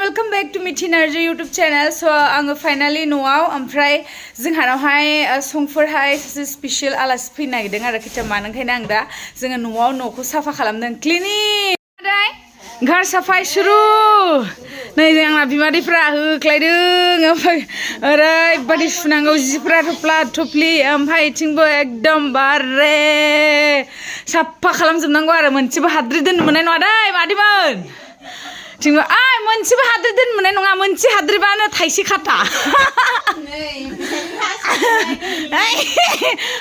welcome back to Mithi Narzary YouTube channel. So I'm finally न'आव ओमफ्राय जोंहानावहाय संफोरहाय special आलासि फैनो नागिरदों आरो खिथामान ओंखायनो आं दा जोङो न'आव न'खौ साफा खालामदों क्लिनिक घर साफाय शुरु नै जोंना बिमादैफ्रा होख्लायदों ओमफ्राय ओरैबादि सुनांगौ जिफ्रा थफ्ला थफ्लि ओमफ्राय इथिंबो एकदम बारे साफा खालामजोबनांगौ आरो मोनसेबो हाद्रि दोननो मोननाय नङा दै मादैमोन थिंबो आय मोनसेबो हाद्रि दोननो मोननाय नङा मोनसे हाद्रिबानो थाइसे खाथा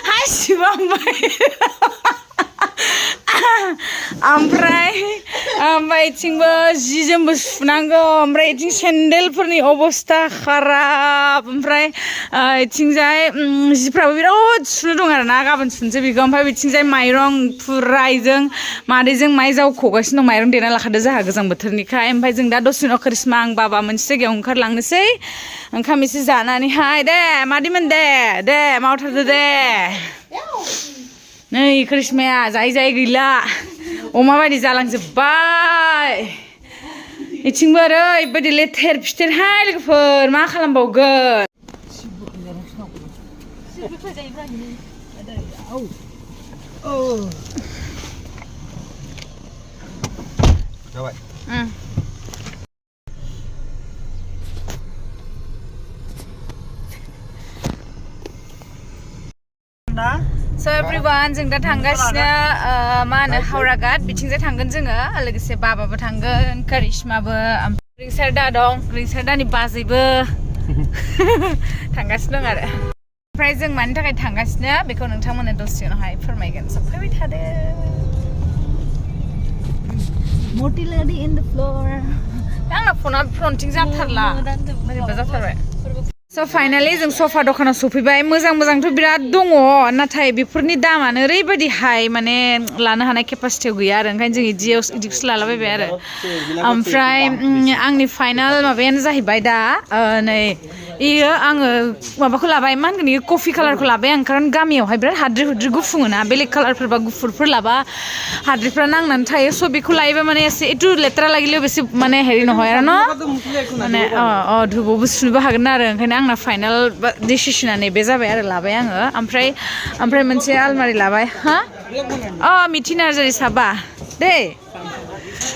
हासिबांबाय ओमफ्राय इथिंबो जि जोमबो सुनांगौ ओमफ्राय इथिं सेन्देलफोरनि अबस्था खाराब ओमफ्राय इथिंजाय जिफ्राबो बिराद सुनो दं आरो ना गाबोन सुनोसै बेखौ ओमफ्राय बिथिंजाय माइरं फुरायजों मादैजों माइ जावख'गासिनो दं माइरं देना लाखादो जोंहा गोजां बोथोरनिखाय ओमफ्राय जों दा दसे उनाव करिश्मा आं बाबा मोनसे जायगायाव ओंखारलांनोसै ओंखाम एसे जानानैहाय दे मादैमोन दे मावथारदो दे नै करिश्माया जायै गैला अमा बायदि जालांजोब्बाय इथिंबो ओरैबायदि लेथेर फिथेरहाय लोगोफोर मा खालामबावगोन जाबाय So everyone जों दा थांगासिनो मा होनो हावराघाट बिथिंजाय थांगोन जोङो लोगोसे बाबाबो थांगोन करिश्माबो रिंसारदा दं रिंसारदानि बाजैबो थांगासिनो दं आरो ओमफ्राय जों मानि थाखाय थांगासिनो बेखौ नोंथांमोननो दसे उनावहाय फोरमायगोन स' फैबाय थादो मति लेडि इन द फ्लोर आंना फना फ्रन्टिं जाथारला बोरैबा जाथारबाय So finally जों सफा दखानाव सफैबाय मोजांथ' बिराद दङ नाथाय बेफोरनि दामानो ओरैबायदि हाय माने लानो हानाय केपासिटियाव गैया आरो ओंखायनो जों इदिखौसो लालाबायबाय आरो ओमफ्राय आंनि फाइनाल माबायानो जाहैबाय दा नै इयो आङो माबाखौ लाबाय मा होनगोन इयो कफि कालारखौ लाबाय आं खारन गामियावहाय बिराद हाद्रि हुद्रि गुफुङोना बेलेग कालारफोरबा गुफुरफोर लाबा हाद्रिफ्रा नांनानै थायो स' बेखौ लायोबा माने एसे एटु लेथ्रा लागिलेও बेसे माने हेरि নহয় आरो न माने धुबोबो सुनोबो हागोन आरो ओंखायनो आंना फाइनाल डिसिसना नैबे जाबाय आरो लाबाय आङो ओमफ्राय मोनसे आलमारि लाबाय मिथि नार्जारी साबा दे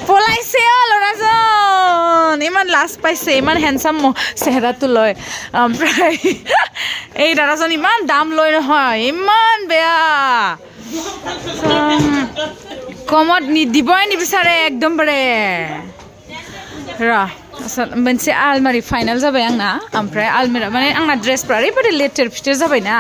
পলাইছে ল'ৰাজন ইমান লাজ পাইছে ইমান হেণ্ডসাম চেহেৰাটো লৈ ওমফ্ৰাই এই দাদাজন ইমান দাম লয় নহয় ইমান বেয়া কমত দিবই নিবিচাৰে একদম বাৰে मोनसे आलमारि फाइनाल जाबाय आंना ओमफ्राय आलमारि माने आंना ड्रेसफ्रा ओरैबायदि लेथेर फिथेर जाबायना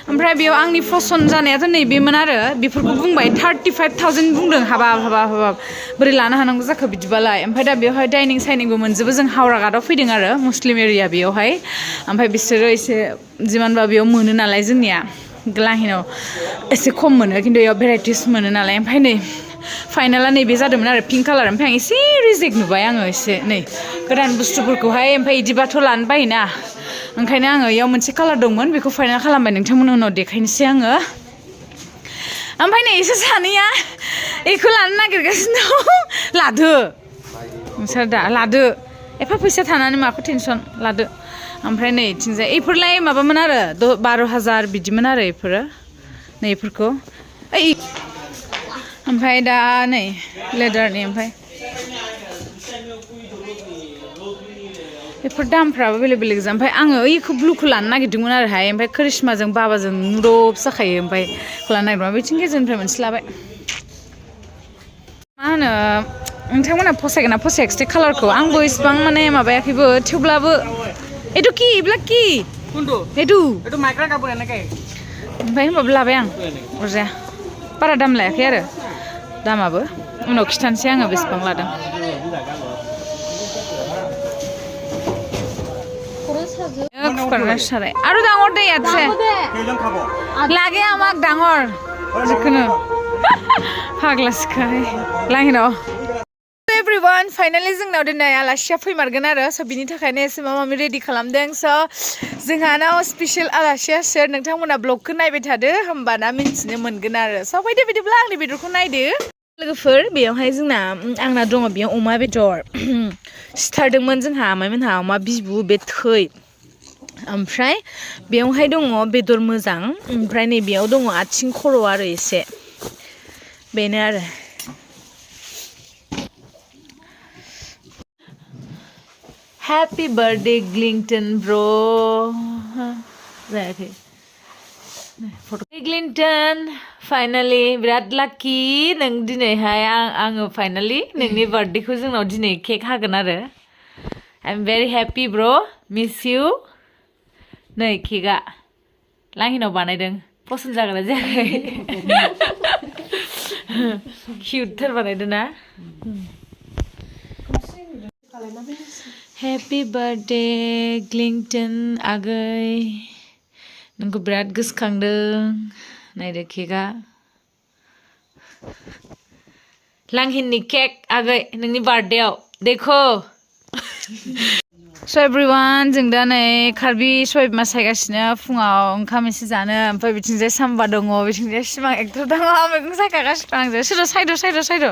ओमफ्राय बेयाव आंनि फसन जानायाथ' नैबेमोन आरो बेफोरखौ बुंबाय 35,000 बुंदों हाबाब बोरै लानो हानांगौ जाखो बिदिबालाय ओमफ्राय दा बेवहाय डाइनिं साइनिंबो मोनजोबो जों हावराघाटआव फैदों आरो मुस्लिम एरिया बेयावहाय ओमफ्राय बिसोरो एसे जिमानबा बेयाव मोनो नालाय जोंनिया लाहिनाव एसे खम मोनो खिन्थु बेयाव भेराइटिस मोनो नालाय ओमफ्राय नै फाइनाला नैबे जादोंमोन आरो पिंक कालार ओमफ्राय आं एसे रिजेक्ट नुबाय आङो एसे नै गोदान बुस्थुफोरखौहाय ओमफ्राय इदिबाथ' लानो बायोना ओंखायनो आङो इयाव मोनसे कालार दंमोन बेखौ फाइनाल खालामबाय नोंथांमोननि उनाव देखायनोसै आङो ओमफ्राय नै एसे सानैया बेखौ लानो नागिरगासिनो दं लादो नोंसोर दा लादो एफा फैसा थानानै माखौ टेनसन लादो ओमफ्राय नै इथिंजाय इफोरलाय माबामोन आरो 12,000 बिदिमोन आरो इफोरो नै इफोरखौ ओमफ्राय दा नै लेदारनि ओमफ्राय बेफोर दामफ्राबो बेलेग जा ओमफ्राय आङो ओइखौ ब्लुखौ लानो नागिरदोंमोन आरोहाय ओमफ्राय करिश्माजों बाबाजों मुरब जाखायो ओमफ्राय लानो नागिरदोंमोन बिथिं गेजेरनिफ्राय मोनसे लाबाय मा होनो नोंथांमोना फसायगोन ना फसायाखिसै कालारखौ आंबो इसिबां माने माबायाखैबो थेवब्लाबो एटु कि इब्ला कि एटु माइक्रा कापुर एनेके ओमफ्राय होमबाबो लाबाय आं अरजाया बारा दाम लायाखै आरो दामाबो उनाव खिथानोसै आङो बेसेबां लादों कुकाराव साराय আৰু ডাঙৰ দে ইয়াতছে লাগে আমাক ডাঙৰ যিকোনো फाग्ला सिखाय लाहिनाव everyone finally जोंनाव दिनै आलासिया फैमारगोन आरो स' बिनि थाखायनो एसे माबा माबि रेडि खालामदों स' जोंहानाव स्पेशल आलासिया सोर नोंथांमोना ब्लगखौ नायबाय थादो होमबाना मिन्थिनो मोनगोन आरो स' फैदो बिदिब्ला आंनि बेदरखौ नायदो लोगोफोर बेयावहाय जोंना आंना दङ बेयाव अमा बेदर सिथारदोंमोन जोंहा आमाइमोनहा अमा बिबु बे थै ओमफ्राय बेयावहाय दङ बेदर मोजां ओमफ्राय नैबेयाव दङ आथिं खर' आरो एसे बेनो आरो Happy birthday Clinton bro जायाखै Clinton finally बिराद लाकी नों दिनैहाय आङो finally नोंनि बार्थडेखौ जोंनाव दिनै केक हागोन आरो I'm very happy bro miss you नै केकआ लांहिनाव बानायदों पसन्द जागोन ना जायाखै किउटथार बानायदों ना Happy birthday Clinton आगै नोंखौ बिराद गोसोखांदों नायदो केकआ लांहिननि केक आगै नोंनि बार्थडेआव देखो So everyone जों दा नै कार्बि सबाय बिमा सायगासिनो फुङाव ओंखाम एसे जानो ओमफ्राय बिथिंजाय साम्बा दङ बिथिंजाय सिमां एक्टर दङ मैगं सायखागासिनो आंजों सायद'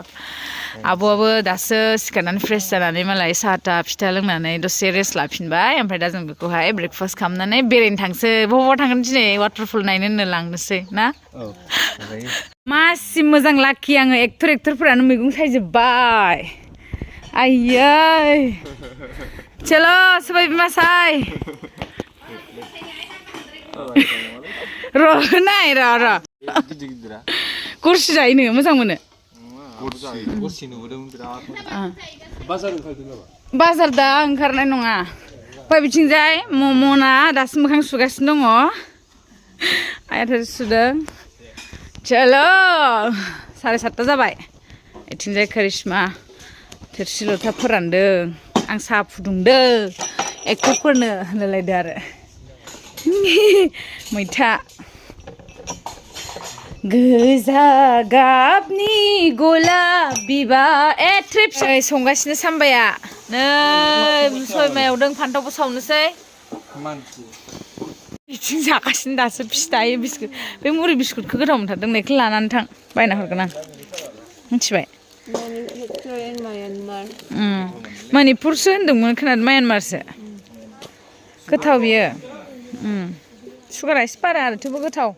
आब'आबो दासो सिखारनानै फ्रेस जानानै मालाय साहा था फिथा लोंनानै दसे रेस्ट लाफिनबाय ओमफ्राय दा जों बेखौहाय ब्रेकफास्ट खालामनानै बेरायनो थांसै बबाव थांगोन दिनै वाटारफल नायनो होननो लांनोसै ना मासि मोजां लाखि आङो एक्टरफोरानो मैगं सायजोब्बाय आयै चलो सबाय बिमा साय नाय र' गरसि जायो नोङो मोजां मोनो बाजार दा ओंखारनाय नङा ओमफ्राय बिथिंजाय मम'ना दासो मोखां सुगासिनो दङ आइया सुदों चलो 7:30 जाबाय बिथिंजाय करिश्मा थोरसि लथा फोरानदों आं साहा फुदुंदों एक्टरफोरनो होनलायलायदो आरो मैथा गोजा गाबनि गलाप बिबार ट्रिप संगासिनो सामबाया नै सबाय एवदों फान्थावबो सावनोसै बिथिं जागासिनो दासो फिथाइ बिस्कुट बे मुरि बिस्कुटखौ गोथाव मोनथारदों बेखौ लानानै थां बायना हरगोन आं मिथिबाय मणिपुरसो होनदोंमोन खोनादों म्यानमारसो गोथाव बियो सुगारा एसे बारा आरो थेवबो गोथाव